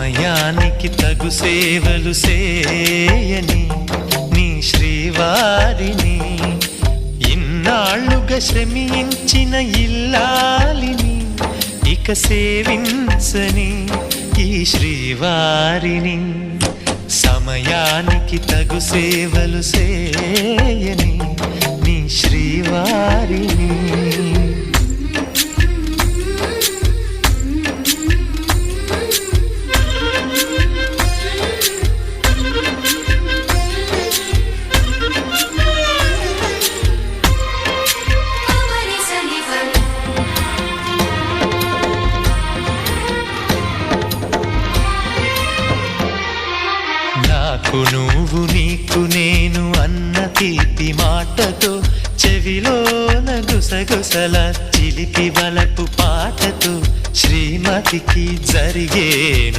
సమయానికి తగు సేవలు సేయని నీ శ్రీవారిని, ఇన్నాళ్ళుగా శ్రమించిన ఇల్లాలిని ఇక సేవించని ఈ శ్రీవారిని. సమయానికి తగు సేవలు సేయని నీ శ్రీవారిని. నాకు నువ్వు నీకు నేను అన్న తీపి మాటతో, చెవిలోన గుసగుసల చిలిపి బలపు పాటతో శ్రీమతికి జరిగేను